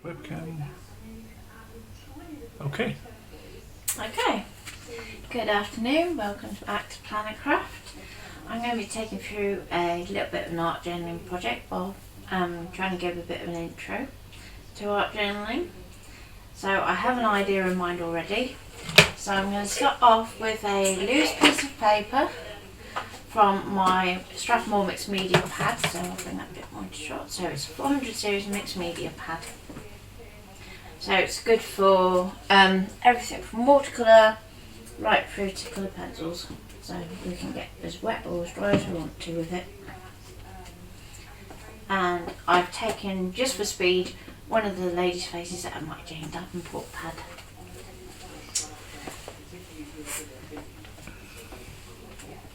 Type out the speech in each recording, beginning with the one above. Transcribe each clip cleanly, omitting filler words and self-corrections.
webcam. Okay. Okay. Good afternoon. Welcome back to Planner Craft. I'm going to be taking through a little bit of an art journaling project while trying to give a bit of an intro to art journaling. So I have an idea in mind already. So I'm going to start off with a loose piece of paper from my Strathmore mixed media pad. So I'll bring that a bit more into shot. So it's a 400 series mixed media pad. So it's good for everything from watercolour right through to colour pencils. So we can get as wet or as dry as we want to with it. And I've taken, just for speed, one of the ladies' faces out of my Jane Davenport pad.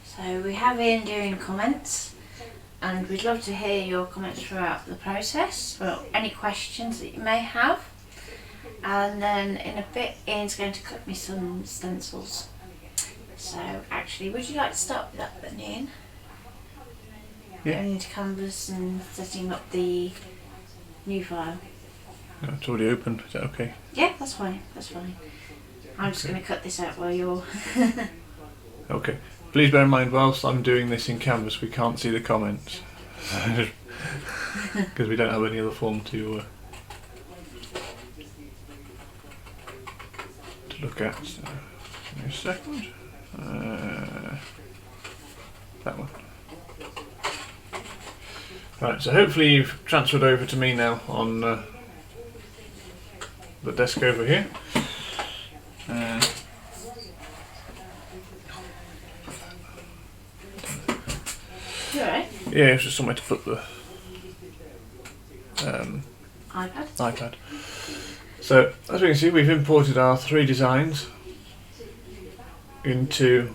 So we have Ian doing comments, and we'd love to hear your comments throughout the process, or any questions that you may have. And then in a bit Ian's going to cut me some stencils. So actually, would you like to start with that then, Ian? Yeah. Going into Canvas and setting up the new file. No, it's already open, is that okay? Yeah, that's fine, that's fine. I'm just going to cut this out while you're... Okay. Please bear in mind, whilst I'm doing this in Canvas, we can't see the comments. Because we don't have any other form to look at. So, give me a second. That one. Right, so hopefully you've transferred over to me now on the desk over here. You alright? Yeah, it's just somewhere to put the iPad. So, as we can see, we've imported our three designs into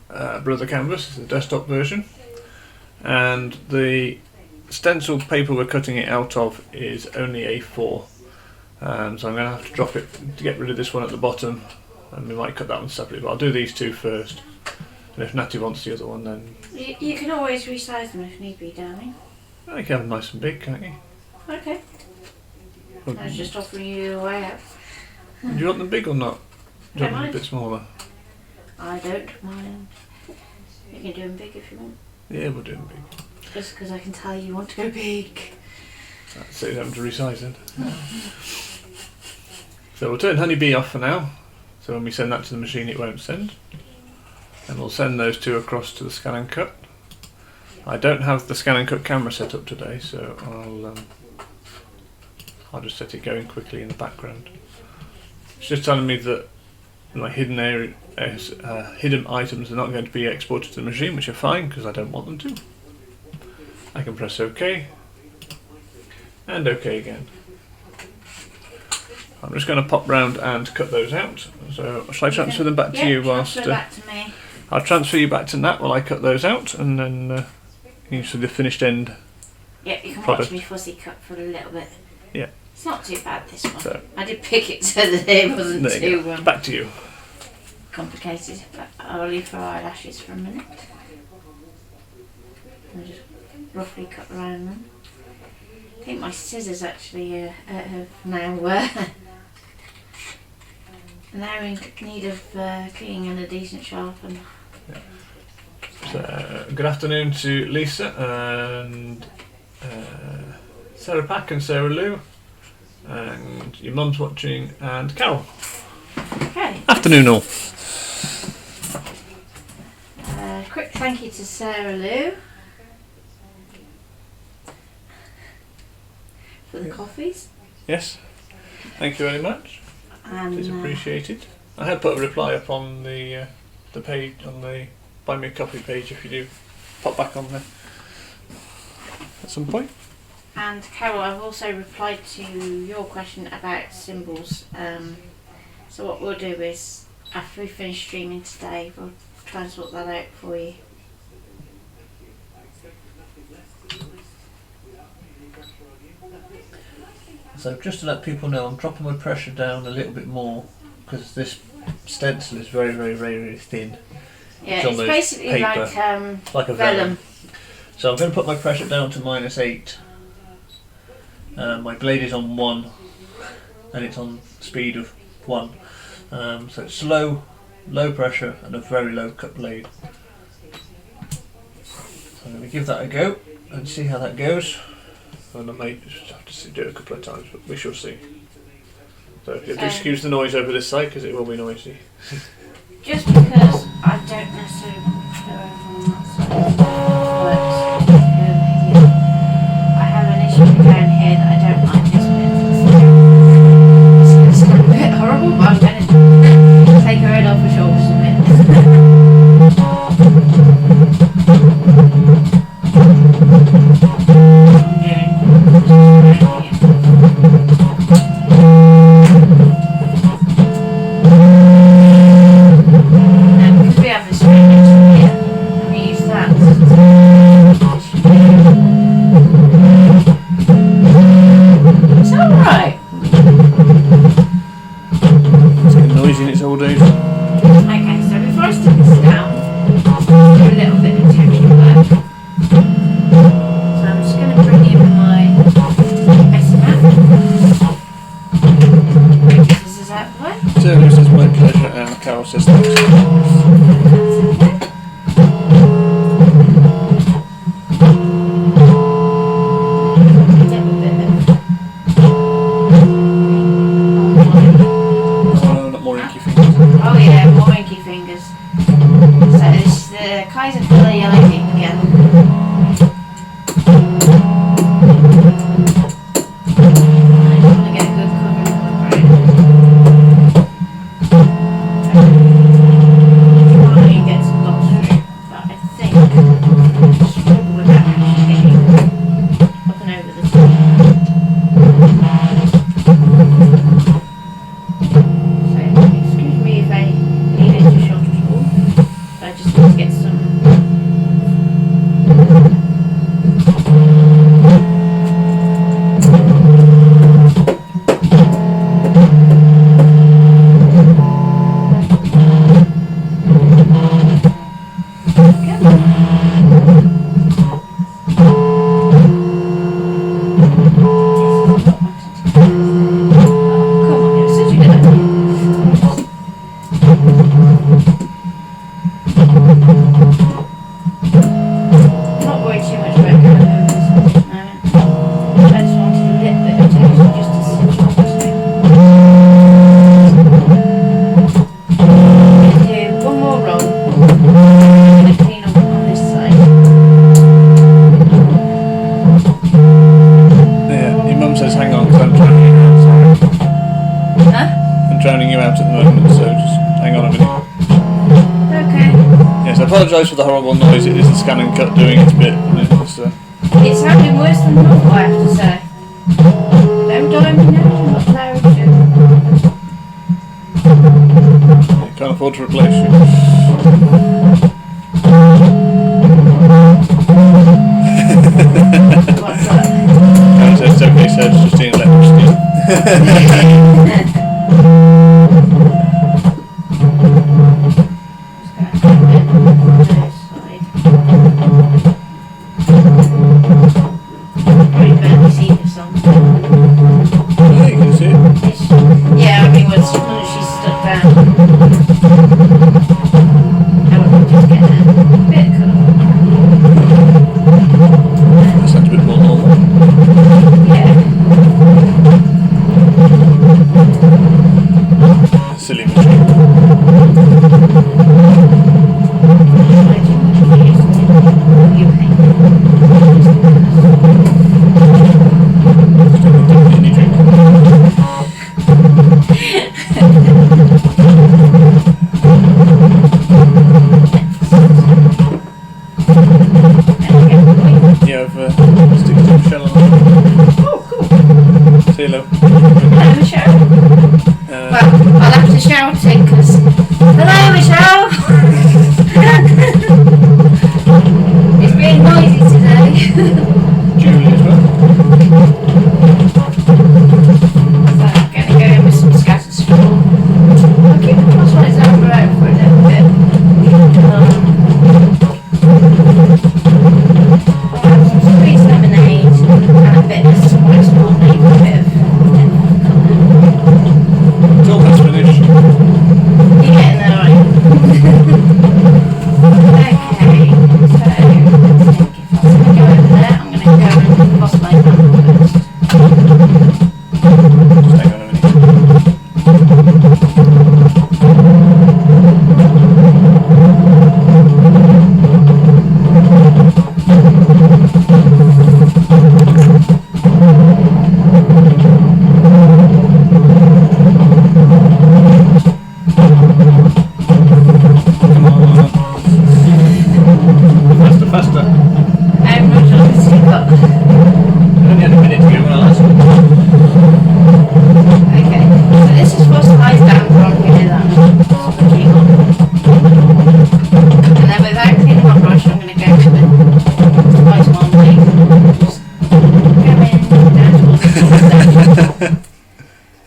Brother Canvas, the desktop version, and the stencil paper we're cutting it out of is only A4, so I'm going to have to drop it to get rid of this one at the bottom, and we might cut that one separately, but I'll do these two first, and if Natty wants the other one, then... You can always resize them if need be, darling. You can have them nice and big, can't you? Okay. I was just offering you a way out. Do you want them big or not? Do you Don't want them a mind. bit smaller? I don't mind. You can do them big if you want. Yeah, we'll do them big. Just because I can tell you want to go big. That's it, having to resize it. So we'll turn Honeybee off for now. So when we send that to the machine, it won't send. And we'll send those two across to the ScanNCut. I don't have the ScanNCut camera set up today, so I'll just set it going quickly in the background. It's just telling me that my hidden items are not going to be exported to the machine, which are fine because I don't want them to. I can press OK and OK again. I'm just going to pop round and cut those out. So shall I transfer them back to you whilst? Transfer back to me. I'll transfer you back to Nat while I cut those out, and then you see the finished end. Yep, you can product. watch me fussy cut for a little bit. Yeah. It's not too bad, this one. So, I did pick it so that it wasn't there you too go. Back to you. complicated. But I'll leave for eyelashes for a minute. I'll just roughly cut around them. I think my scissors actually have now now in need of cleaning and a decent sharpen. So, good afternoon to Lisa and Sarah Pack and Sarah Lou, and your mum's watching, and Carol. Okay. Afternoon all. Quick thank you to Sarah Lou for the coffees. Yes, thank you very much. And It's appreciated. I had put a reply up on the page, on the Buy Me a Coffee page, if you do pop back on there at some point. And Carol, I've also replied to your question about symbols. So what we'll do is, after we finish streaming today, we'll try and sort that out for you. So just to let people know, I'm dropping my pressure down a little bit more because this stencil is very, very, very, very thin. Yeah, it's basically paper, like a vellum. So I'm going to put my pressure down to -8, My blade is on 1 and it's on speed of 1. So it's slow, low pressure and a very low cut blade. So I'm going to give that a go and see how that goes. And I may just have to do it a couple of times, but we shall see. So you have to excuse the noise over this side because it will be noisy. Just because I don't necessarily want to go over on that side, but I have an issue down here that I don't like this bit. It's a bit horrible, but I'm going to take her head off her shoulders a bit. I apologise for the horrible noise. It is the ScanNCut doing its bit. It's sounding worse than normal, I have to say. Don't die me now, I'm not allowed to. Can't afford to replace you. What's that? Karen said it's okay, so it's just in electricity. Silly machine. Yeah, I've stick to shell on. Oh, cool. Say hello. Hello, Michelle. Well, I'll have to shout it because. Hello, Michelle! It's being noisy today. Julie as well. So I'm going to go in with some scattered straw. I'll keep the crosswise over out for a little bit. I'll have some squeezed lemonade and a bit of some white small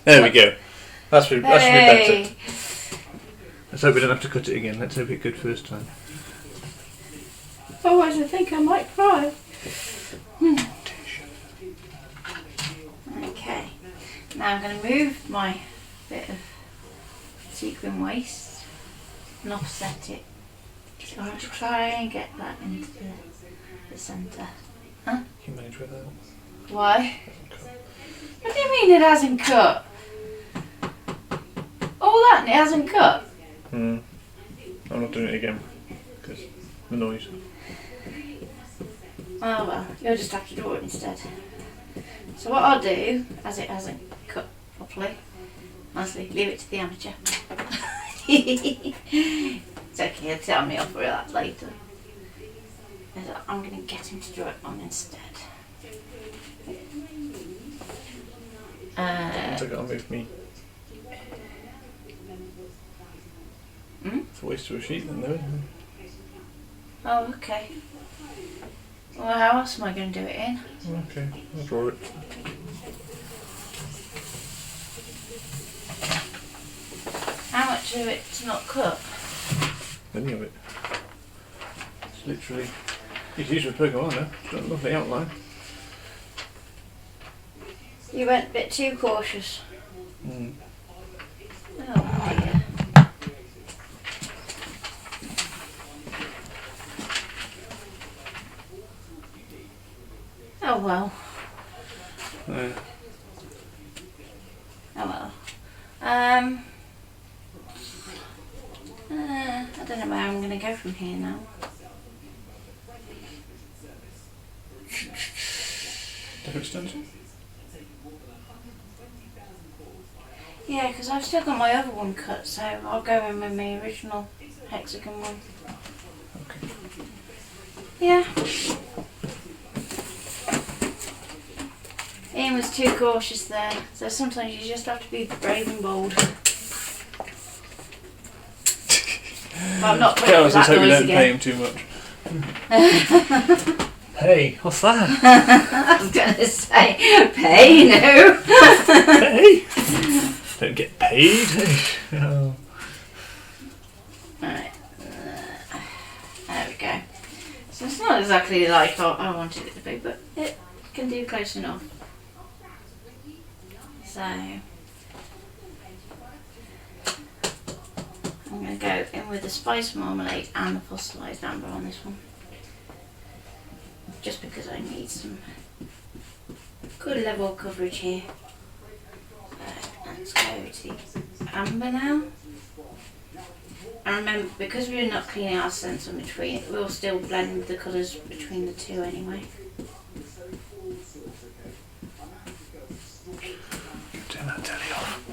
There we go. That should be Hey. better. Let's hope we don't have to cut it again. Let's hope it's good first time. Otherwise, I think I might cry. Okay. Now I'm going to move my bit of sequin waste and offset it. So I'm going to try and get that into the centre. Huh? You manage with that. Why? What do you mean it hasn't cut? All that and it hasn't cut? I'm not doing it again because the noise. Oh well, you'll just have to draw it instead. So what I'll do, as it hasn't cut properly, honestly, leave it to the amateur. It's okay, he'll tell me off for that later. I'm going to get him to draw it on instead. I got to move me. It's a waste of a sheet then, though, isn't it? Oh, okay. Well, how else am I going to do it in? Okay, I'll draw it. How much of it's not cut? Any of it. It's literally. It's used for pergola. It's got a lovely outline. You went a bit too cautious. Mm. Oh dear. Oh well. Yeah. Oh well. I don't know where I'm going to go from here now. Different stencil? Yeah, because I've still got my other one cut, so I'll go in with my original hexagon one. Okay. Yeah. Ian was too cautious there, so sometimes you just have to be brave and bold. Well, I'm not putting Yeah, I was that just hoping you noise don't pay again. him too much. Hey, what's that? I was going to say, pay, no. Hey! Don't get paid. Oh. Right. There we go. So it's not exactly like I wanted it to be, but it can do close enough. So I'm going to go in with the spice marmalade and the fossilised amber on this one. Just because I need some good level of coverage here. So let's go to the amber now. And remember, because we're not cleaning our stencil in between, we'll still blend the colours between the two anyway. Turn that telly off.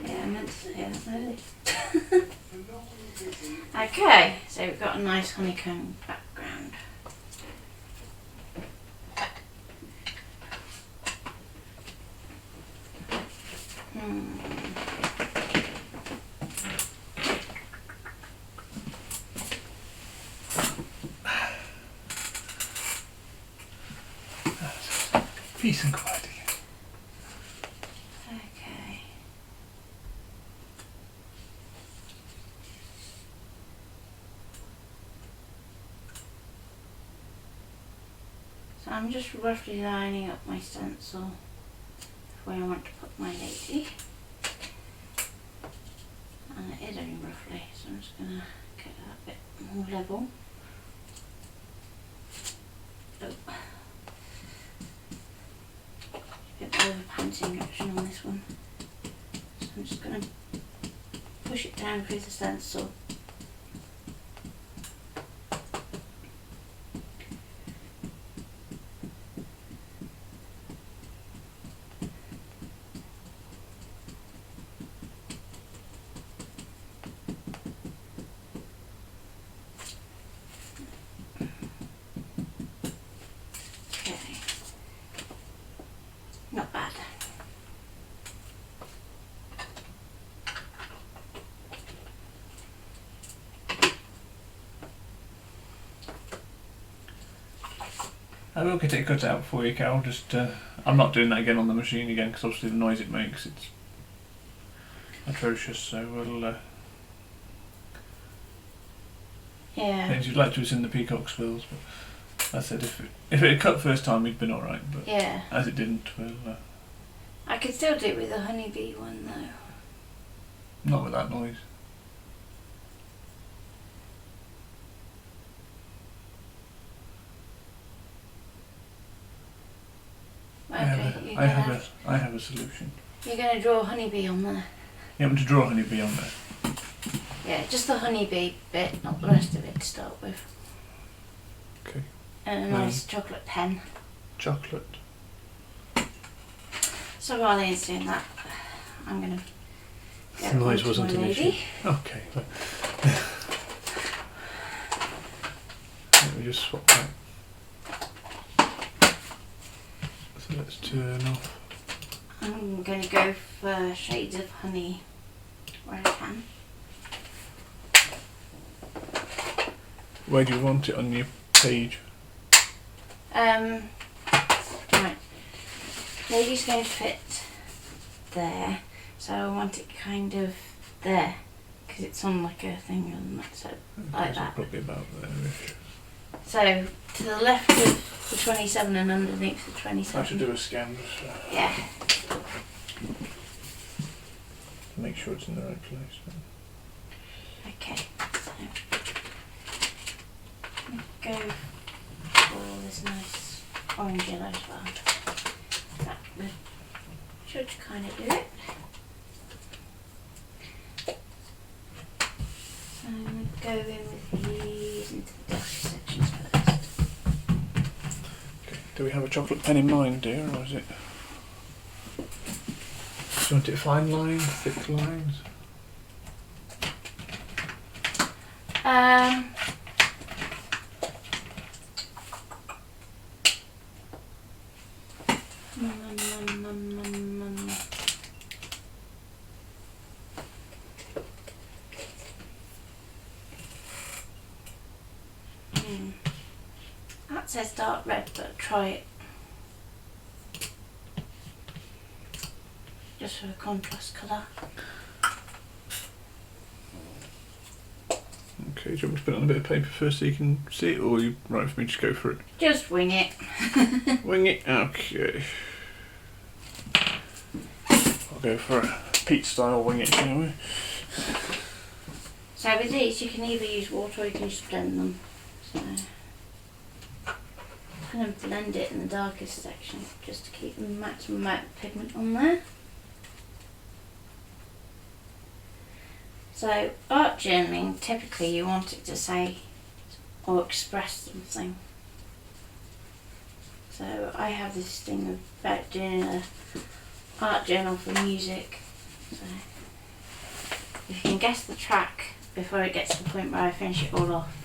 Yeah, I meant to say that earlier. Okay, so we've got a nice honeycomb background. Peace and quiet again. Okay. So I'm just roughly lining up my stencil where I want to put my lady. And it is only roughly, so I'm just going to get that a bit more level. Oh. A bit more of a panting action on this one. So I'm just going to push it down through the stencil. Okay. Not bad. I will get it cut out for you, Carol. Just I'm not doing that again on the machine again because obviously the noise it makes, it's atrocious. So we'll. Yeah. Things you'd like to have seen the peacock spills, but I said if it had cut first time, we'd been all right. But yeah. as it didn't, we'll. I could still do it with the honeybee one though. Not with that noise. Okay, I have a solution. You're going to draw a honeybee on there? You want me to draw a honeybee on there? Yeah, just the honeybee bit, not the rest of it to start with. Okay. And a nice chocolate pen. Chocolate. So while Ian's doing that, I'm going to The noise wasn't an issue. Okay. Let me just swap that. So let's turn off. I'm going to go for shades of honey where I can. Where do you want it on your page? Right. Lady's going to fit there, so I want it kind of there, because it's on like a thing on that, so like so that. Probably about there-ish. So to the left of the 27 and underneath the 27. I should do a scan Yeah. to make sure it's in the right place. Okay. So go for this nice orange yellow as well. That should kind of do it. So I'm going to go in with these into the dusty sections first. Okay. Do we have a chocolate pen in mind, dear, or is it? Do you want it fine lines, thick lines? That says dark red, but try it. Just for a contrast colour. Okay, do you want me to put it on a bit of paper first so you can see it, or are you right for me to just go for it? Just wing it. Wing it? Okay. I'll go for a Pete style wing it, shall we? So with these you can either use water or you can just blend them. So I'm going to blend it in the darkest section just to keep the maximum amount of pigment on there. So art journaling, typically you want it to say or express something. So I have this thing about doing a art journal for music. So if you can guess the track before it gets to the point where I finish it all off.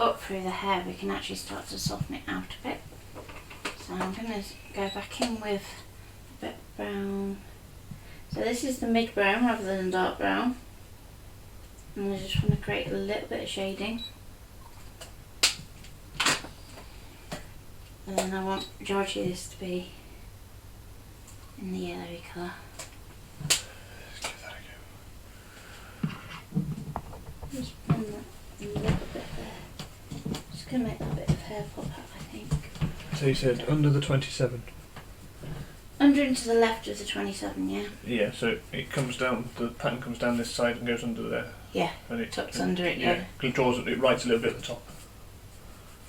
Up through the hair, we can actually start to soften it out a bit. So I'm going to go back in with a bit of brown. So this is the mid brown rather than dark brown. And I just want to create a little bit of shading. And then I want the majority of this to be in the yellowy colour. Just blend that a little bit there. Just going to make that bit of hair pop out, I think. So you said under the 27? Under and to the left of the 27, yeah? Yeah, so it comes down, the pattern comes down this side and goes under there. Yeah, and it tucks under it, yeah. It draws it writes a little bit at the top.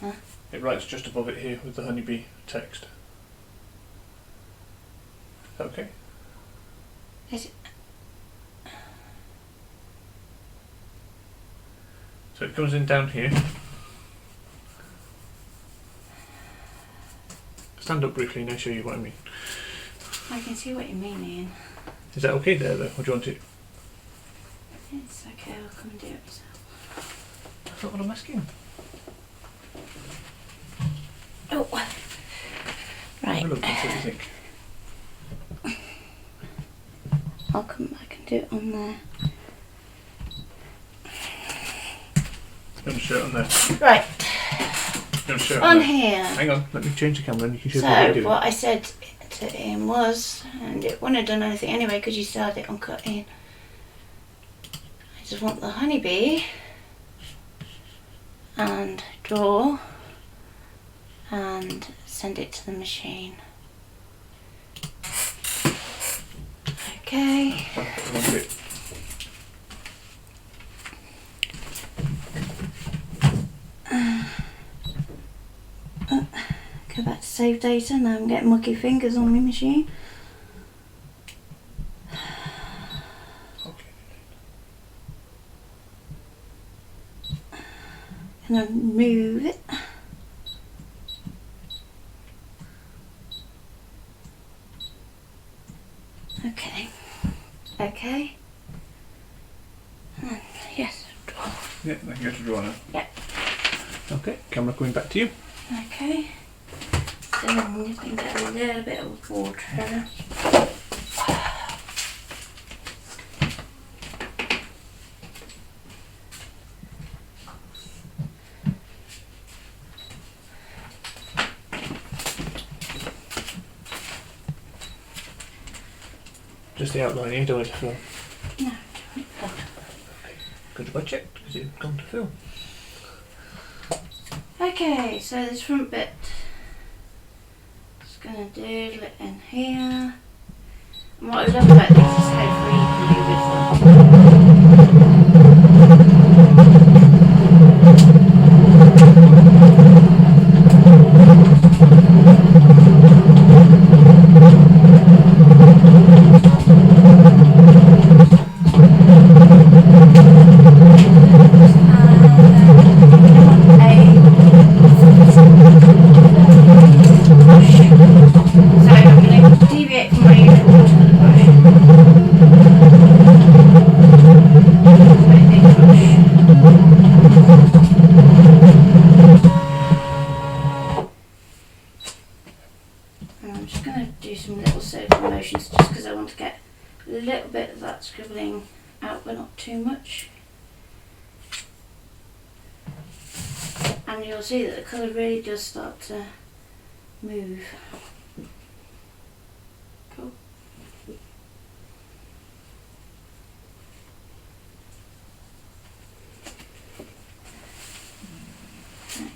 Huh? It writes just above it here with the honeybee text. Is that okay? Is it? So it comes in down here. Stand up briefly and I'll show you what I mean. I can see what you mean, Ian. Is that okay there though, or do you want it? It's okay, I'll come and do it myself. That's not what I'm asking. Oh, right. Have a look and see what you think. I'll come back and do it on there. You want to show it on there? Right, You want to show it on there? here. Hang on, let me change the camera and you can show what you're So, doing. what I said to Ian was, and it wouldn't have done anything anyway because you started it on cutting. I just want the honeybee and draw and send it to the machine. Okay. One bit. Go back to save data. Now I'm getting mucky fingers on my machine. Okay. And then move it. Okay. Okay. And yes, draw. Yeah, I can go to draw now. Yeah. Okay, camera coming back to you. Okay. So I'm just going to get a little bit of water. Just the outline, you don't want it to fill. No. Good job I checked, because it's gone to fill. Okay, so this front bit, just going to doodle it in here. And what I love about this is how free you can be with them. So I'm going to deviate from my usual watercolour brush. Very big brush. And I'm just going to do some little circular motions just because I want to get a little bit of that scribbling out but not too much. And you'll see that the colour really does start to move. Cool.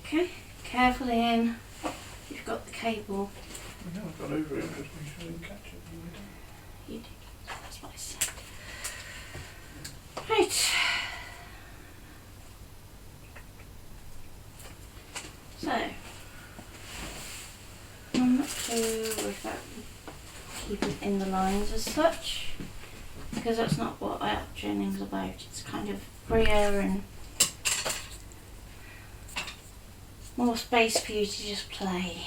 Okay, carefully in. You've got the cable. No, I've got over it, just make sure I didn't catch it. You do. That's what I said. Right. So, I'm not too worried about keeping in the lines as such, because that's not what art journaling's about. It's kind of freer and more space for you to just play.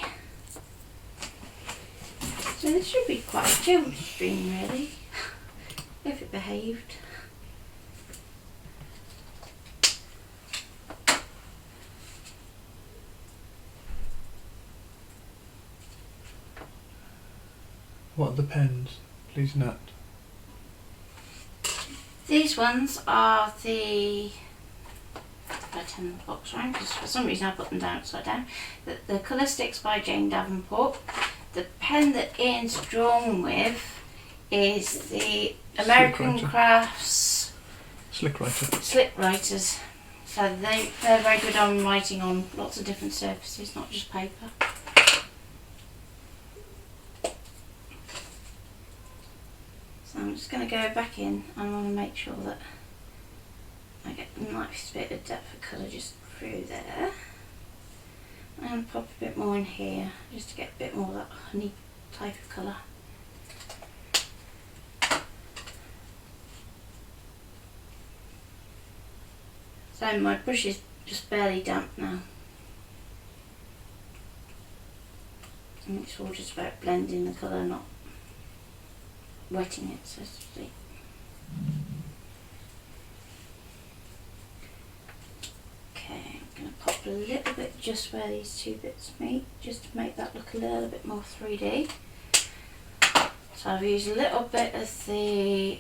So this should be quite a chilled stream really, if it behaved. What are the pens? Please, Nat. These ones are the, I turn the box around because for some reason I put them down upside down. The Colour Sticks by Jane Davenport. The pen that Ian's drawn with is the American Writer. Crafts Slick Writer. Slick Writers. So they're very good on writing on lots of different surfaces, not just paper. So I'm just going to go back in and I want to make sure that I get a nice bit of depth of colour just through there. And pop a bit more in here just to get a bit more of that honey type of colour. So my brush is just barely damp now. And it's all just about blending the colour, not wetting it, so to speak. Okay, I'm going to pop a little bit just where these two bits meet, just to make that look a little bit more 3D. So I've used a little bit of the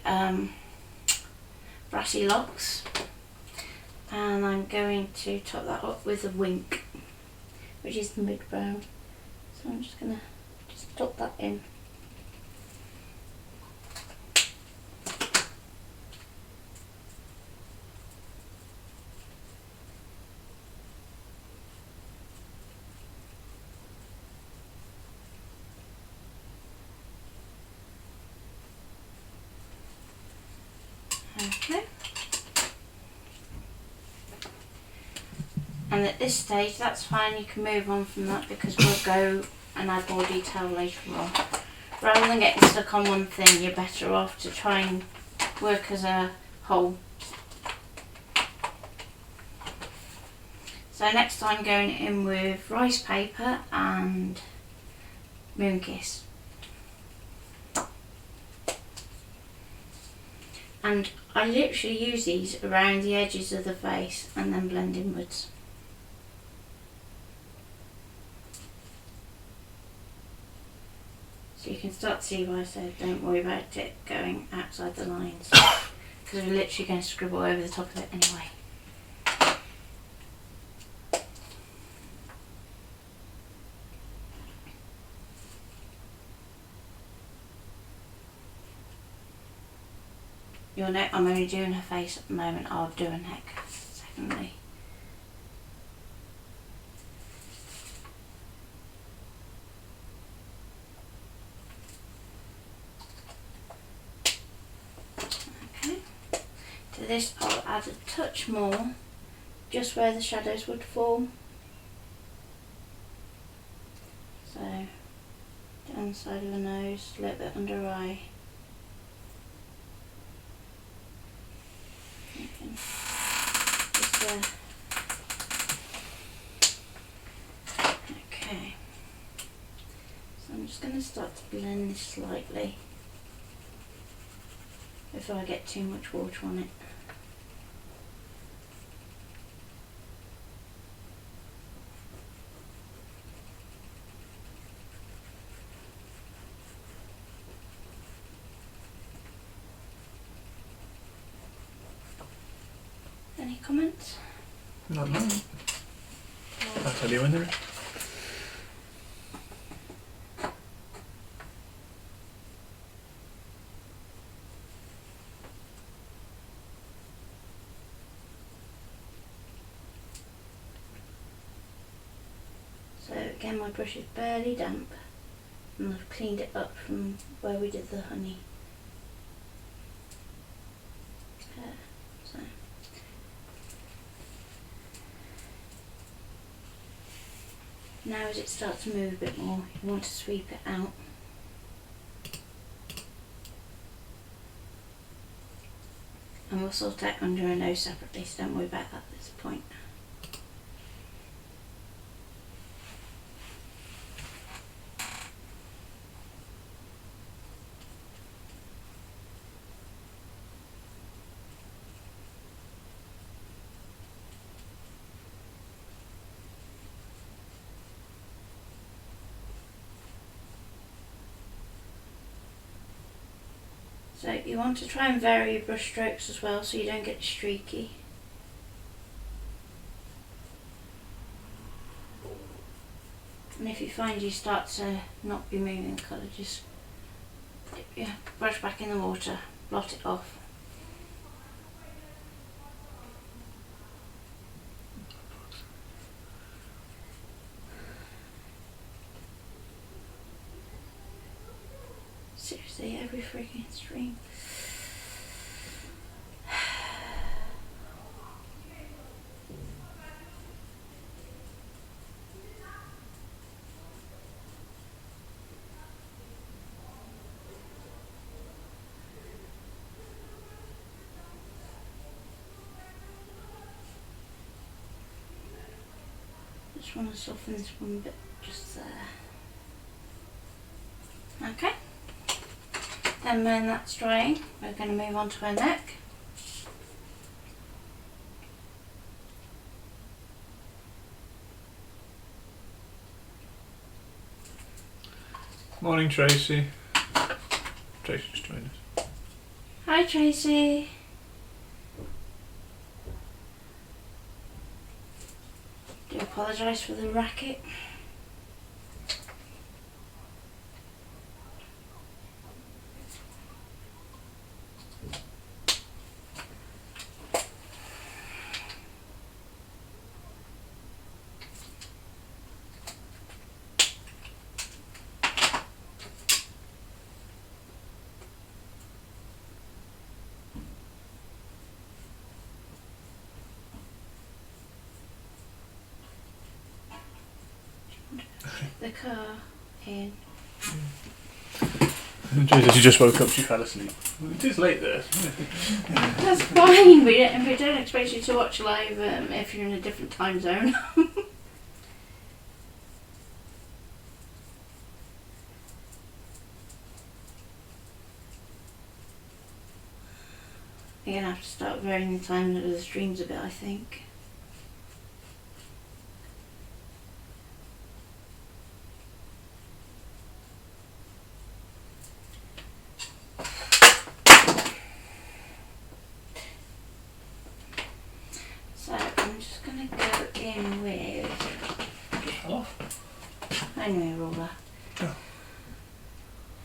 brassy locks, and I'm going to top that up with a wink, which is the mid brown. So I'm just going to top that in. Okay. And at this stage, that's fine, you can move on from that because we'll go and add more detail later on. Rather than getting stuck on one thing, you're better off to try and work as a whole. So next I'm going in with rice paper and Moonkiss. And I literally use these around the edges of the face and then blend inwards. So you can start to see why I said don't worry about it going outside the lines, because we're literally going to scribble over the top of it anyway. You'll note I'm only doing her face at the moment, I'll do a neck secondly. Okay, to this I'll add a touch more, just where the shadows would fall. So, down the side of the nose, a little bit under eye. Okay, so I'm just going to start to blend this slightly before I get too much water on it. Any comments? Not mine. I'll tell you when there is. So again, my brush is barely damp and I've cleaned it up from where we did the honey. So now as it starts to move a bit more, you want to sweep it out. And we'll sort out under her nose separately, so don't worry about that at this point. So you want to try and vary your brush strokes as well so you don't get streaky. And if you find you start to not be moving the colour, just dip your brush back in the water, blot it off. Seriously, every freaking stream. Just want to soften this one bit just there. Okay. And when that's drying, we're going to move on to her neck. Morning, Tracy. Tracy just joined us. Hi Tracy. Do apologise for the racket. The car in. Tracy, she just woke up, she fell asleep. It is late there. That's fine. We don't expect you to watch live if you're in a different time zone. You're going to have to start varying the time of the streams a bit, I think. So I'm just going to go in with my new ruler. Oh.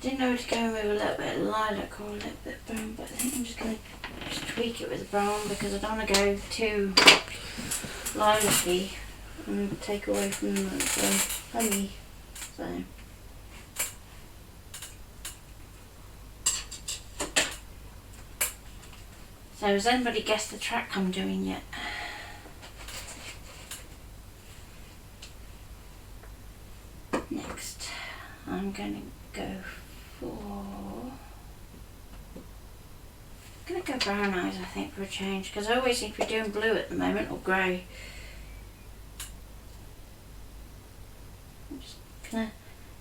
Didn't know to go in with a little bit of lilac or a little bit of brown, but I think I'm just going to just tweak it with the brown because I don't want to go too lilac-y and take away from the honey. So has anybody guessed the track I'm doing yet? Next, I'm going to go for... I'm going to go brown eyes, I think, for a change, because I always seem to be doing blue at the moment, or grey. I'm just going to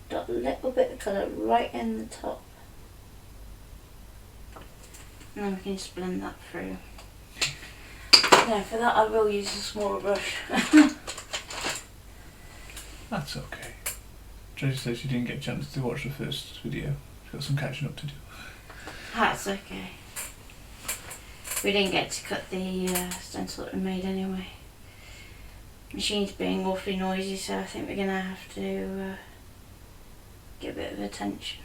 dot a little bit of colour right in the top. And then we can just blend that through. No, for that I will use a smaller brush. That's okay. Tracy says she didn't get a chance to watch the first video. She's got some catching up to do. That's okay. We didn't get to cut the stencil that we made anyway. Machine's being awfully noisy, so I think we're going to have to get a bit of attention.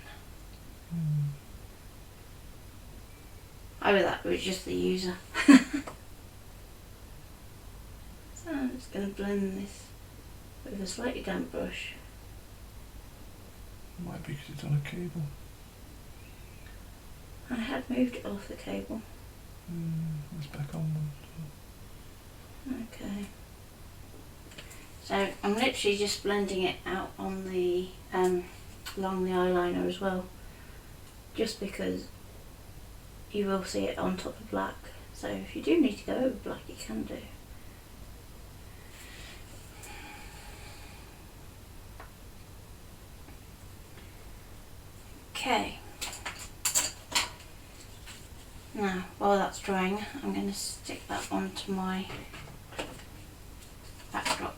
Over that was just the user. So I'm just going to blend this with a slightly damp brush. Might be because it's on a cable. I had moved it off the cable. It's back on one. Okay. So I'm literally just blending it out on the along the eyeliner as well, just because you will see it on top of black. So if you do need to go over black, you can do. Okay. Now, while that's drying, I'm going to stick that onto my backdrop.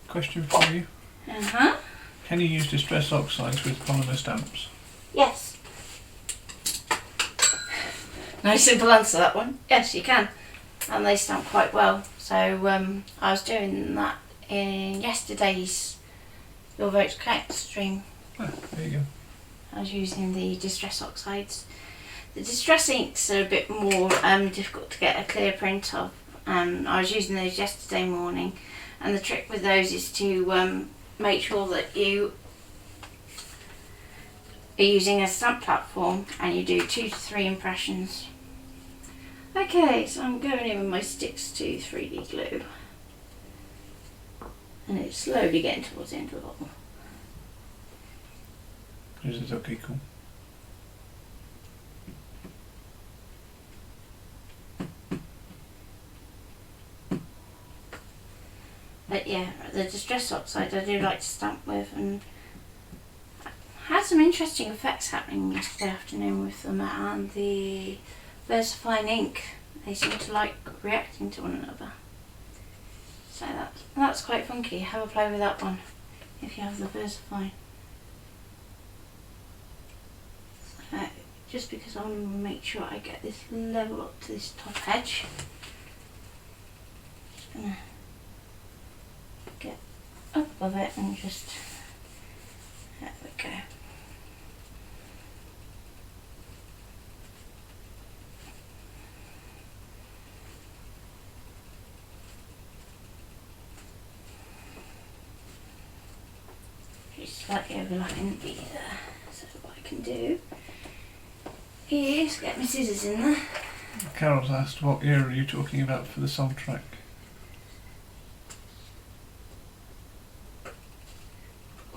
Question for you. Uh-huh. Can you use distress oxides with polymer stamps? Yes. No simple answer to that one. Yes, you can. And they stamp quite well. So I was doing that in yesterday's Your Votes Count stream. Ah, there you go. I was using the distress oxides. The distress inks are a bit more difficult to get a clear print of. I was using those yesterday morning, and the trick with those is to make sure that you are using a stamp platform and you do 2 to 3 impressions. Okay, so I'm going in with my Sticks to 3D glue, and it's slowly getting towards the end of the bottle. This is okay, cool. But yeah, the Distress Oxide I do like to stamp with, and had some interesting effects happening yesterday afternoon with them, and the VersaFine ink, they seem to like reacting to one another. So that's quite funky. Have a play with that one if you have the VersaFine. Just because I want to make sure I get this level up to this top edge. Just gonna get up above it and just, there we go. Just slightly overlapping the there. So what I can do is get my scissors in there. Carol's asked, what era are you talking about for the soundtrack?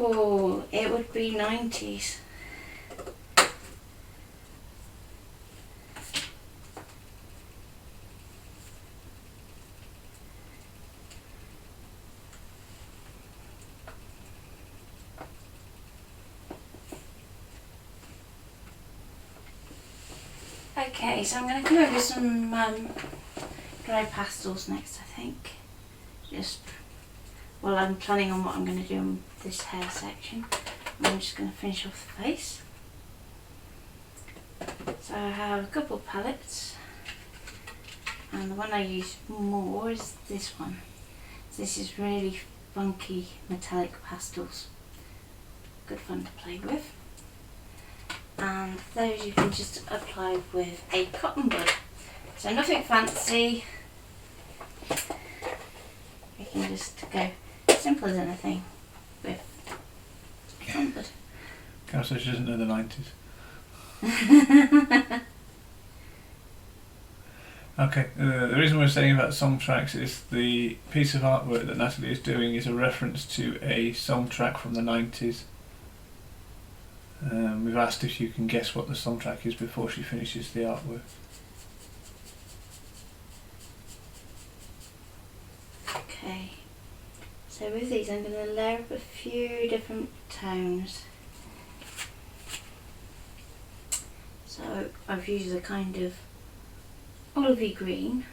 Oh, it would be 90s. Okay, so I'm going to come over with some dry pastels next, I think. Just while I'm planning on what I'm going to do in this hair section. I'm just going to finish off the face. So I have a couple of palettes, and the one I use more is this one. This is really funky metallic pastels. Good fun to play with. And those you can just apply with a cotton bud. So nothing fancy. You can just go simple as anything with cotton bud. Carol says she doesn't know the 90s. Okay, the reason we're saying about song tracks is the piece of artwork that Natalie is doing is a reference to a song track from the 90s. We've asked if you can guess what the song track is before she finishes the artwork. Okay, so with these I'm going to layer up a few different tones. So I've used a kind of olivey green,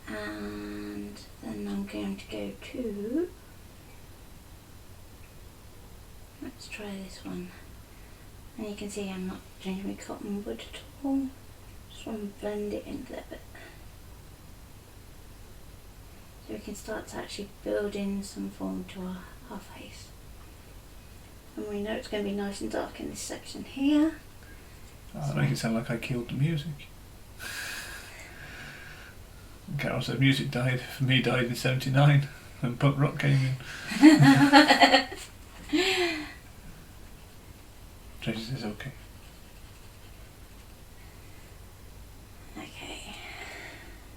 and then I'm going to go to, let's try this one, and you can see I'm not changing my cotton bud at all, just want to blend it in a little bit. So we can start to actually build in some form to our face. And we know it's going to be nice and dark in this section here. Oh, that makes it sound like I killed the music. Carol said music died, for me died in 79 when punk rock came in. Tracy says okay. Okay,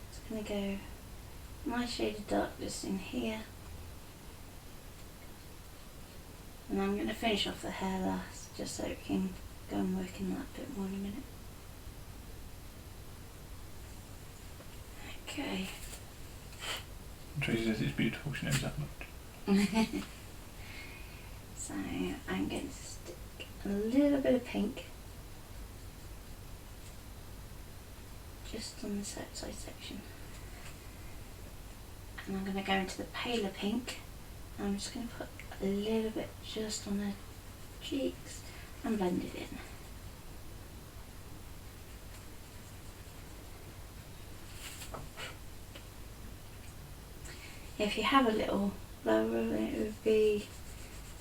it's going to go my shade of darkness in here, and I'm going to finish off the hair last, just so we can go and work in that a bit more in a minute. Okay. Tracy says it's beautiful, she knows that much. So I'm going to stick a little bit of pink just on this outside section, and I'm going to go into the paler pink. I'm just going to put a little bit just on the cheeks and blend it in. If you have a little blower, it would be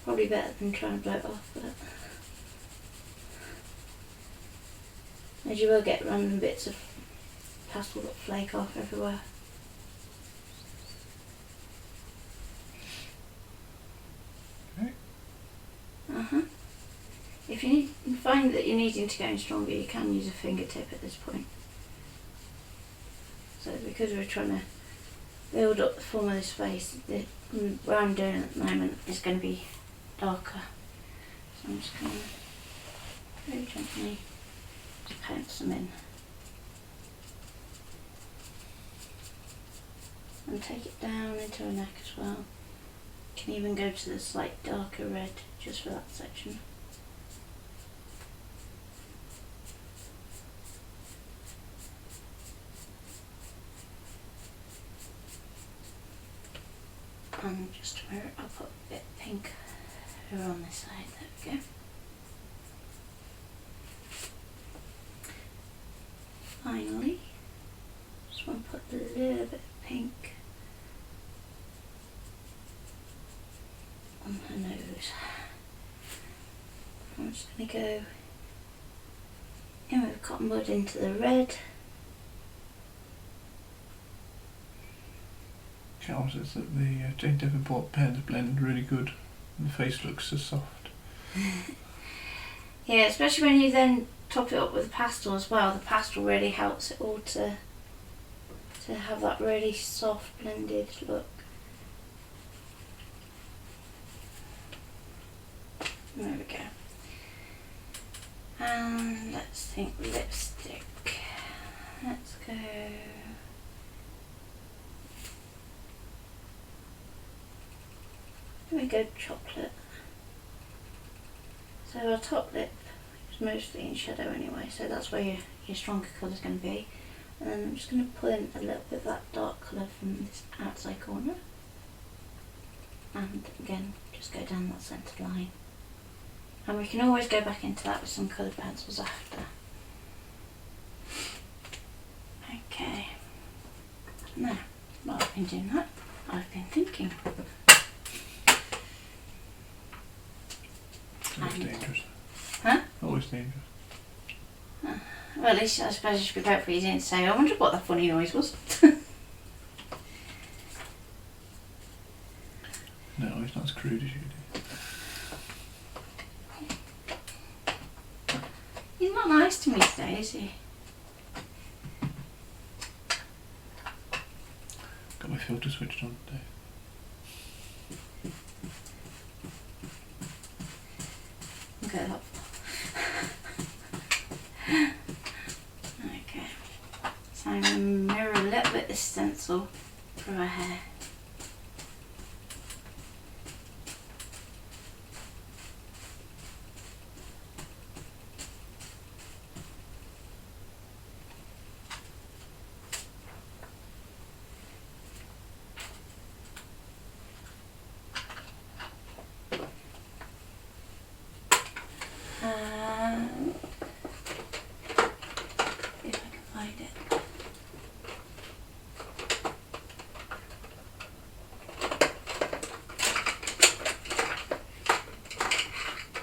probably better than trying to blow it off, but as you will get random bits of pastel that flake off everywhere. Okay. If you find that you're needing to go in stronger, you can use a fingertip at this point. So because we're trying to build up the form of this face, what I'm doing at the moment is going to be darker. So I'm just going to very gently just paint some in. and take it down into her neck as well. You can even go to the slight darker red just for that section. And just a minute, I'll put a bit of pink over on this side, there we go. Finally, just want to put a little bit of pink on her nose. I'm just going to go in with cotton bud into the red. Carol says that the Jane Davenport pens blend really good and the face looks so soft. Yeah, especially when you then top it up with pastel as well. The pastel really helps it all to have that really soft blended look. There we go. And let's think lipstick. Let's go. Here we go, chocolate. So our top lip is mostly in shadow anyway, so that's where your stronger colour is going to be. And then I'm just going to pull in a little bit of that dark colour from this outside corner. And again, just go down that centre line. And we can always go back into that with some coloured pencils after. Okay. Now, while I've been doing that, I've been thinking. Always dangerous. Huh? Always dangerous. Well, at least I suppose you should be grateful you didn't say, I wonder what that funny noise was. No, he's not as crude as you do. He's not nice to me today, is he? Got my filter switched on today. Okay, okay. So I'm going to mirror a little bit the stencil for her hair. If I can find it.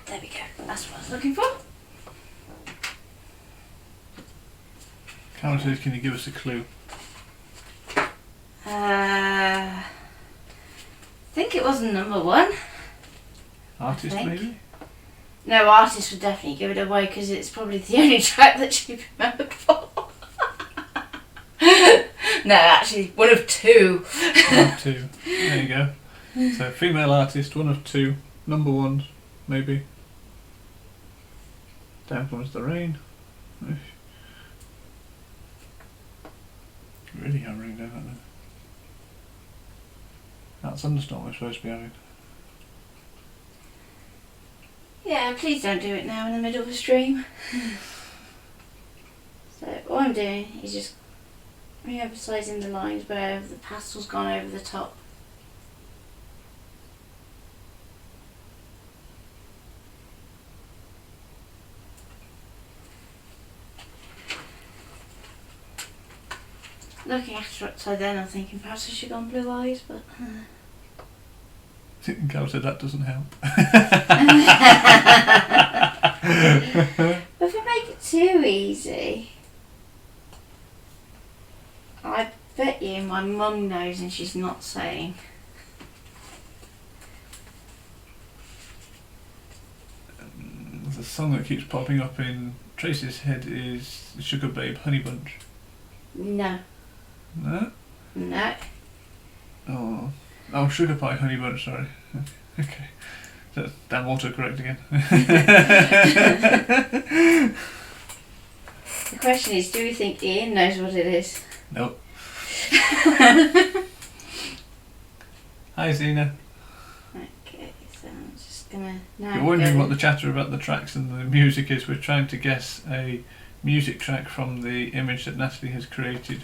There we go. That's what I was looking for. Carol says, can you give us a clue? I think it wasn't number one. Artist, maybe? No, artist would definitely give it away because it's probably the only track that she'd be remembered for. No, actually, one of two. One of two. There you go. So, female artist, one of two. Number ones, maybe. Down comes the rain. Really hammering down, aren't they? That thunderstorm we're supposed to be having. Yeah, please don't do it now in the middle of a stream. So all I'm doing is just re-emphasising the lines where the pastel's gone over the top. Looking after it upside then, I'm thinking perhaps I should have gone blue eyes, but... Carol said that doesn't help. But if I make it too easy, I bet you my mum knows and she's not saying. The song that keeps popping up in Tracy's head is Sugar Babe Honey Bunch. No. No? No. Oh, Sugar Pie Honey Bunch, sorry. Okay. So, damn autocorrect again. The question is, do we think Ian knows what it is? Nope. Hi Zena. Okay, so I'm just gonna now. You're wondering what the chatter about the tracks and the music is. We're trying to guess a music track from the image that Natalie has created.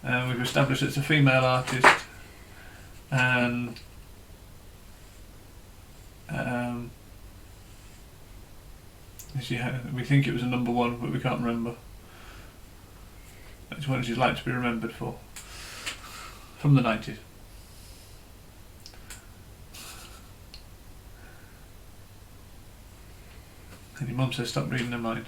We've established it's a female artist, and we think it was a number one, but we can't remember. It's one she'd like to be remembered for. From the 90s. And your mum says stop reading her mind.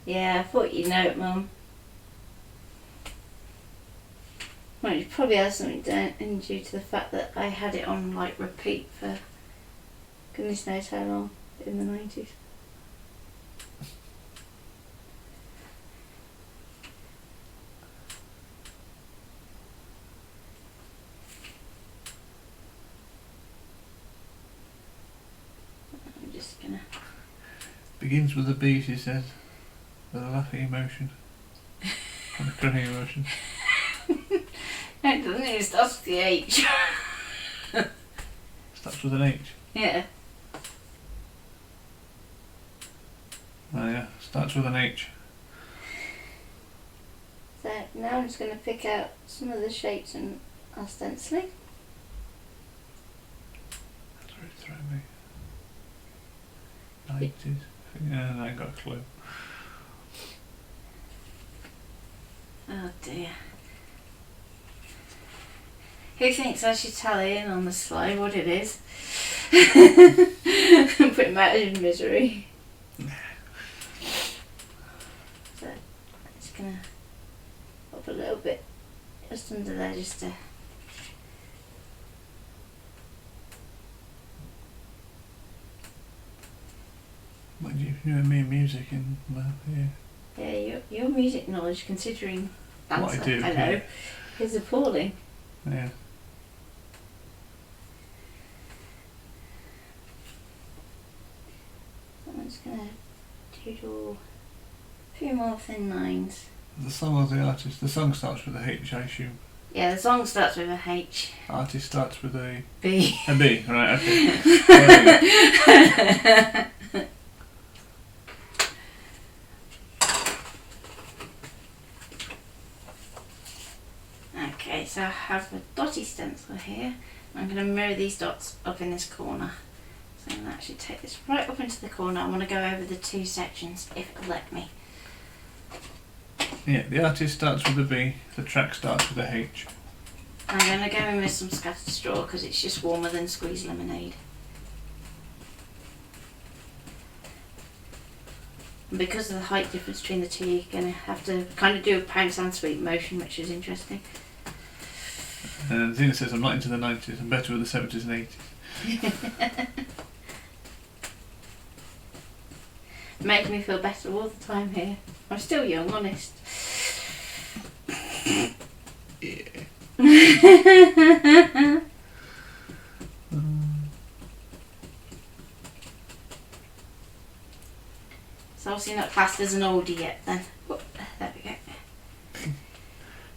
Yeah, I thought you'd know it, Mum. Well, you probably had something done due to the fact that I had it on like repeat for goodness knows how long in the 90s. I'm just gonna. Begins with a B, she says, with a laughing emotion and a crying emotion. No, it doesn't. It starts with the H. Starts with an H. Yeah. Oh yeah, starts with an H. So now I'm just going to pick out some of the shapes and our stenciling. That's really throwing me. 90s. Yeah, I ain't got a clue. Oh dear. Who thinks I should tell Ian on the slide what it is? Put him out of his misery. So I'm just going to pop a little bit just under there just to... Mind you and me and music and yeah. Yeah, your music knowledge, considering dancer, What I do, know, yeah. is appalling. Yeah. I'm just going to doodle a few more thin lines. The song of the artist. The song starts with a H, I assume. Yeah, the song starts with a H. Artist starts with a B. A B, right? Okay. Okay, so I have a dotty stencil here. I'm going to mirror these dots up in this corner. So I'm going to actually take this right up into the corner. I want to go over the two sections, if it'll let me. Yeah, the artist starts with a B, the track starts with a H. I'm going to go in with some scattered straw because it's just warmer than squeezed lemonade. And because of the height difference between the two, you're going to have to kind of do a pound sand sweep motion, which is interesting. And Zena says I'm not into the 90s, I'm better with the 70s and 80s. Making me feel better all the time here. I'm still young, honest. Yeah. It's obviously not classed as an oldie yet then. Oh, there we go.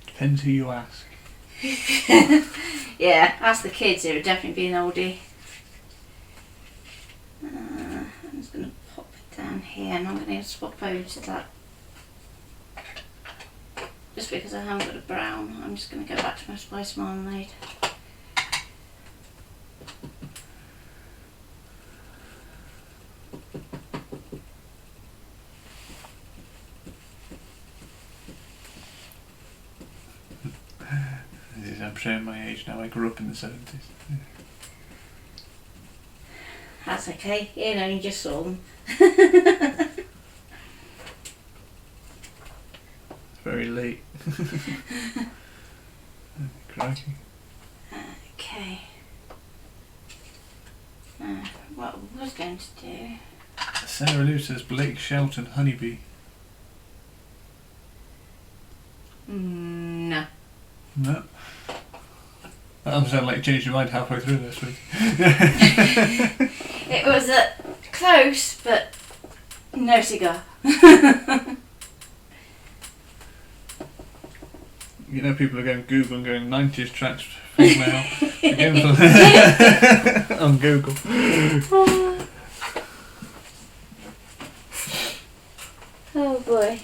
Depends who you ask. Yeah, ask the kids, it would definitely be an oldie. I'm just going to pop it down here and I'm going to swap over to that. Just because I haven't got a brown, I'm just going to go back to my spice marmalade. I'm showing my age now, I grew up in the 70s. Yeah. That's okay, Ian only just saw them. Very late. Crikey. Okay. What I was going to do... Sarah Lou says Blake Shelton honeybee. No. No. That sound like you changed your mind halfway through this week. It was close, but no cigar. You know, people are going Google and going 90s tracks female on Google. Oh boy.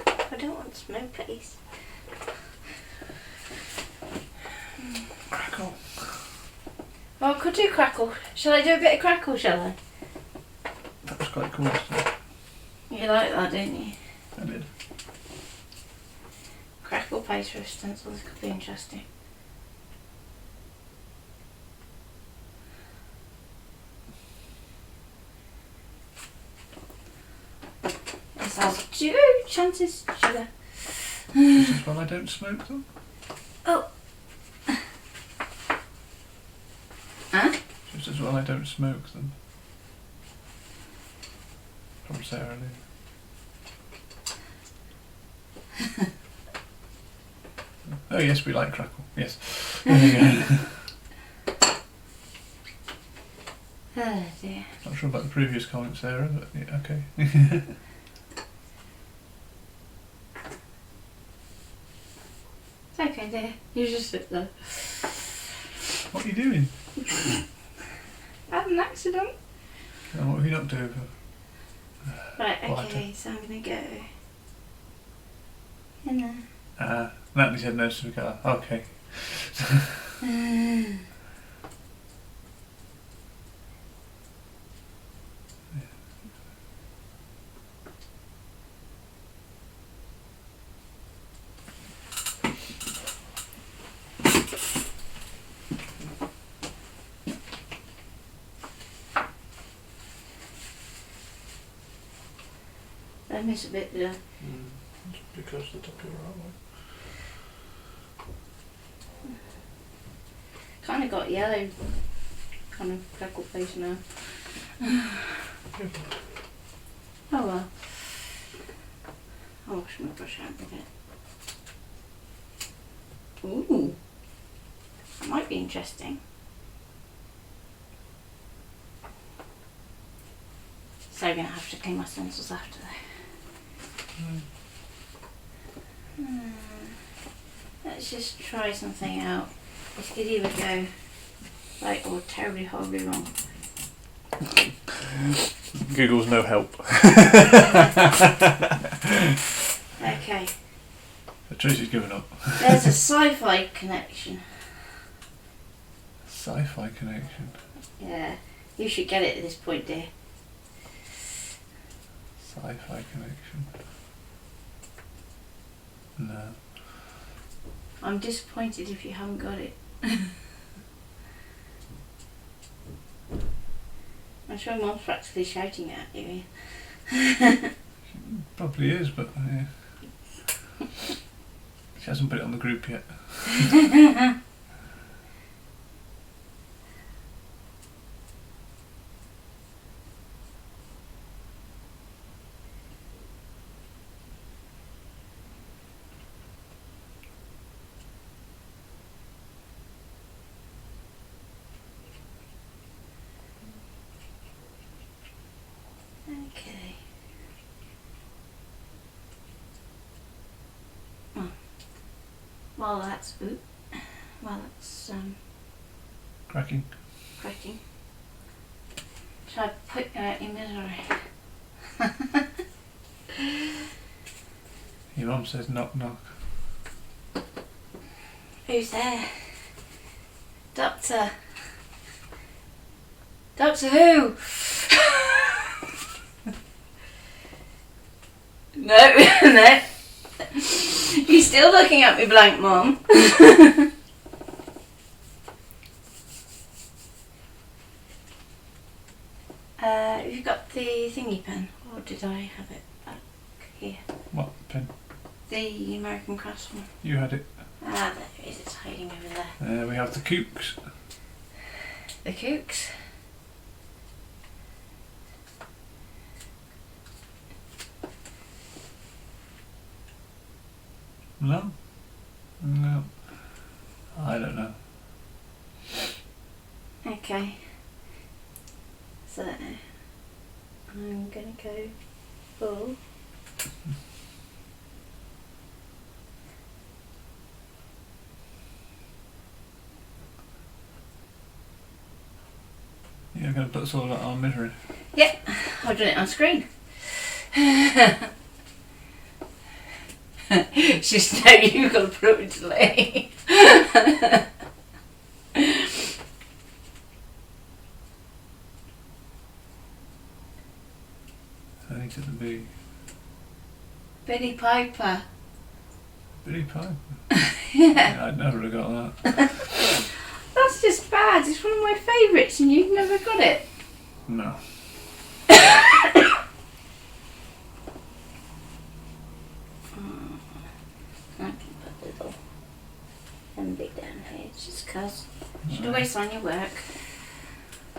I don't want smoke, please. Crackle. Oh, I could do crackle. Shall I do a bit of crackle, shall I? That was quite cool, wasn't it? You like that, don't you? I did. Crackle paste with stencils could be interesting. This has 2 chances, sugar. Just as well I don't smoke them. Oh. Huh? Just as well I don't smoke them. From Sarah Lou. Oh yes, we like crackle. Yes. Oh dear. Not sure about the previous comment, Sarah, but yeah, okay. It's okay, dear. You just sit there. What are you doing? I had an accident. And what have you knocked over? Right, Water. okay, so I'm gonna go in there. Natalie said no cigar. Okay. I miss a bit there. Pretty close to the top of your arm. Kind of got yellow, kind of crackle face now. Oh well. I'll wash my brush out a bit. Ooh, that might be interesting. So I'm going to have to clean my stencils after that. Let's just try something out. This could either go right or terribly horribly wrong. Google's no help. Okay. Tracy's given up. There's a sci-fi connection. Sci-fi connection. Yeah, you should get it at this point, dear. Sci-fi connection. No. I'm disappointed if you haven't got it. I'm sure Mom's practically shouting at you. Probably is, but yeah. She hasn't put it on the group yet. Okay. While that's Cracking. cracking, shall I put you out your misery? Your mum says knock knock. Who's there? Doctor. Doctor who? No, no. You're still looking at me blank, Mum. Have you got the thingy pen? Or did I have it back here? What pen? The American Craftsman. You had it. Ah, there it is. It's hiding over there. We have the kooks. The kooks. No? No. I don't know. Okay. So I'm gonna go full You're going to put us all out our misery. Yep, I've done it on screen. It's just now you've got to put it into delay. Honey to the bee. Billy Piper. Billy Piper? Yeah. Yeah, I'd never have got that. That's just bad. It's one of my favourites and you've never got it. No. I can put little and big down here. It's just because you should always sign your work.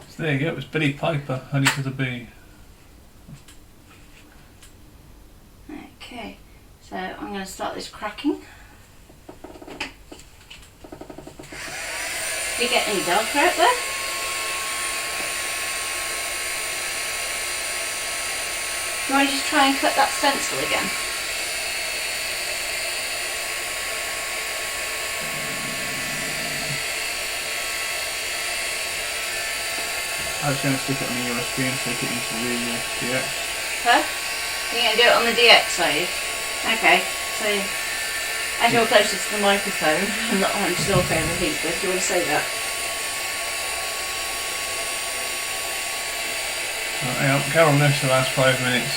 So there you go, it was Billy Piper, Honey to the Bee. Okay, so I'm going to start this cracking. Did you get any darker out there? Do you want to just try and cut that stencil again? I was going to stick it on the USB and take it into the DX. Huh? You're going to do it on the DX, are you? Okay, so as you're closer to the microphone, I'm not having to talk over heat, but do you want to say that? Hang on, Carol missed the last 5 minutes.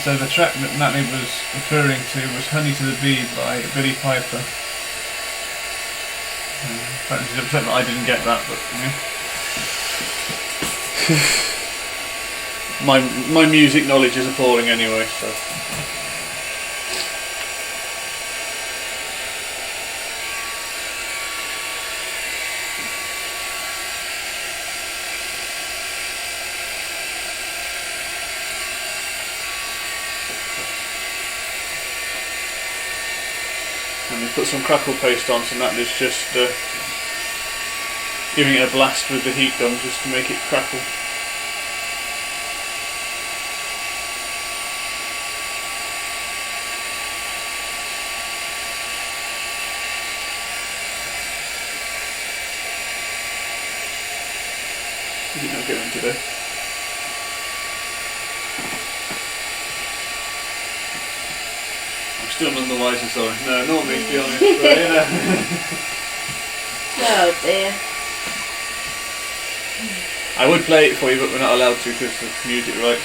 So the track that Natalie was referring to was Honey to the Bee by Billy Piper. Apparently she's upset that I didn't get that, but yeah. my music knowledge is appalling anyway, so. And we put some crackle paste on, so that is just giving it a blast with the heat gun just to make it crackle. Is it not going today? I'm still none the wiser, sorry. No, not me, to be honest. But, you know. Oh dear. I would play it for you, but we're not allowed to because of music rights.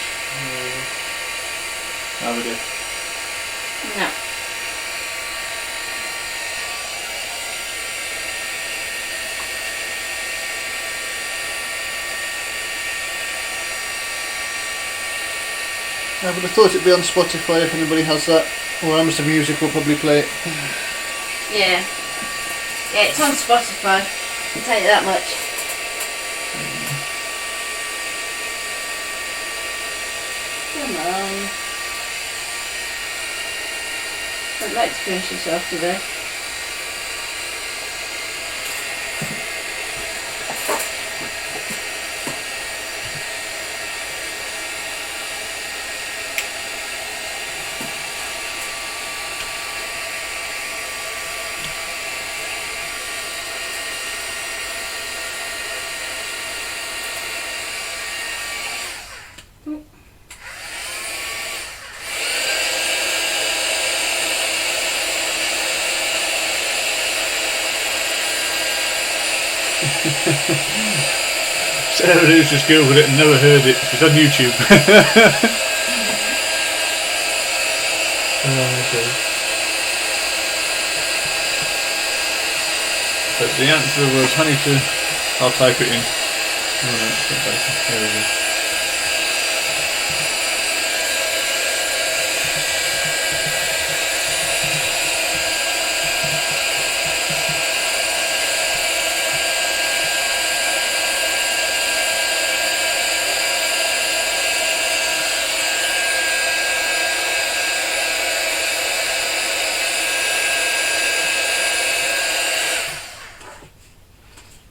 How we do? No. I would have thought it'd be on Spotify if anybody has that, or Amazon Music will probably play it. Yeah. Yeah, it's on Spotify. I'll tell you that much. Come on. I'd like to finish this off today. Sarah Lou's just googled it and never heard it. It's on YouTube. Okay. But the answer was honey to. I'll type it in. Alright, there we go.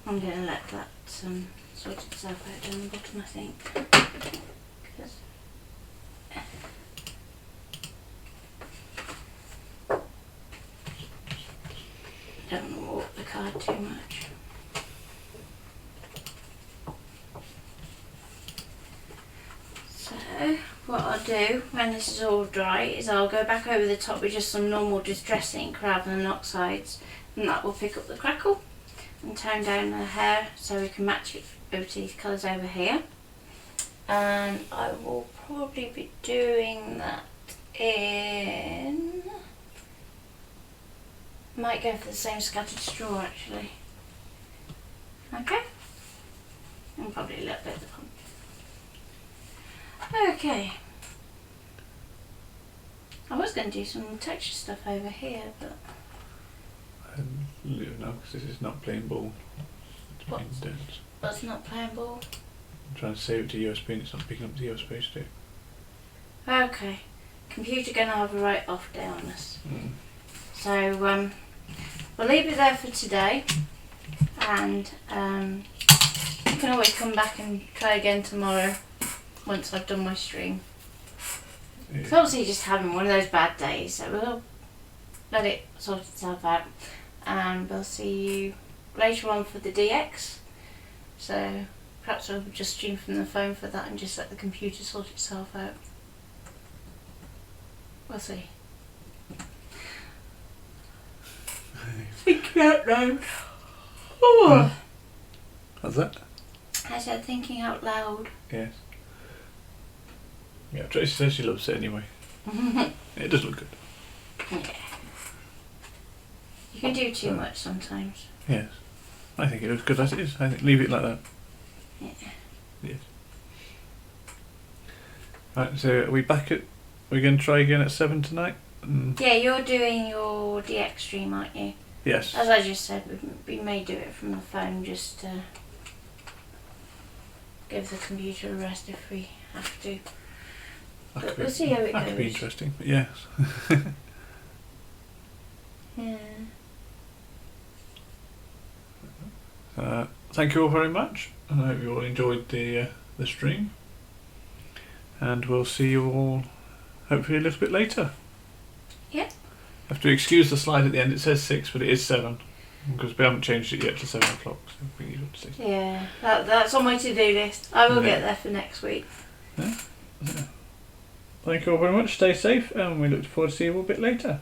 I'm going to let that sort itself out down the bottom, I think. 'Cause I don't want to warp the card too much. what I'll do when this is all dry is I'll go back over the top with just some normal distress ink rather than oxides, and that will pick up the crackle and tone down the hair so we can match it over to these colours over here. And I will probably be doing that in... might go for the same scattered straw actually. Okay. And probably a little bit of the pump. Okay. I was going to do some texture stuff over here, but... I don't know, because this is not plain ball. It's plain dense. That's not plain ball. I'm trying to save it to USB and it's not picking up the USB stick. Okay. Computer going to have a write-off day on us. So, we'll leave it there for today. And you can always come back and try again tomorrow once I've done my stream. Yeah. It's obviously just having one of those bad days, so we'll let it sort itself out. And we'll see you later on for the DX. So perhaps I'll just stream from the phone for that and just let the computer sort itself out. We'll see. Thinking out loud. Oh. How's that? I said thinking out loud. Yes. Yeah, Tracy says she loves it anyway. It does look good. Yeah. You can do too much sometimes. Yes. I think it looks good as it is. I think leave it like that. Yeah. Yes. Right, so are we back at... We're going to try again at 7 tonight? Yeah, you're doing your DX stream, aren't you? Yes. As I just said, we may do it from the phone just to give the computer a rest if we have to. But we'll see how it goes. That could be interesting, but yes. Yeah. Thank you all very much, and I hope you all enjoyed the stream. And we'll see you all hopefully a little bit later. Yep. I have to excuse the slide at the end. It says 6, but it is 7 because we haven't changed it yet to 7 o'clock. So we need it to 6. Yeah, that's on my to-do list. I will get there for next week. Yeah. Thank you all very much. Stay safe, and we look forward to seeing you all a bit later.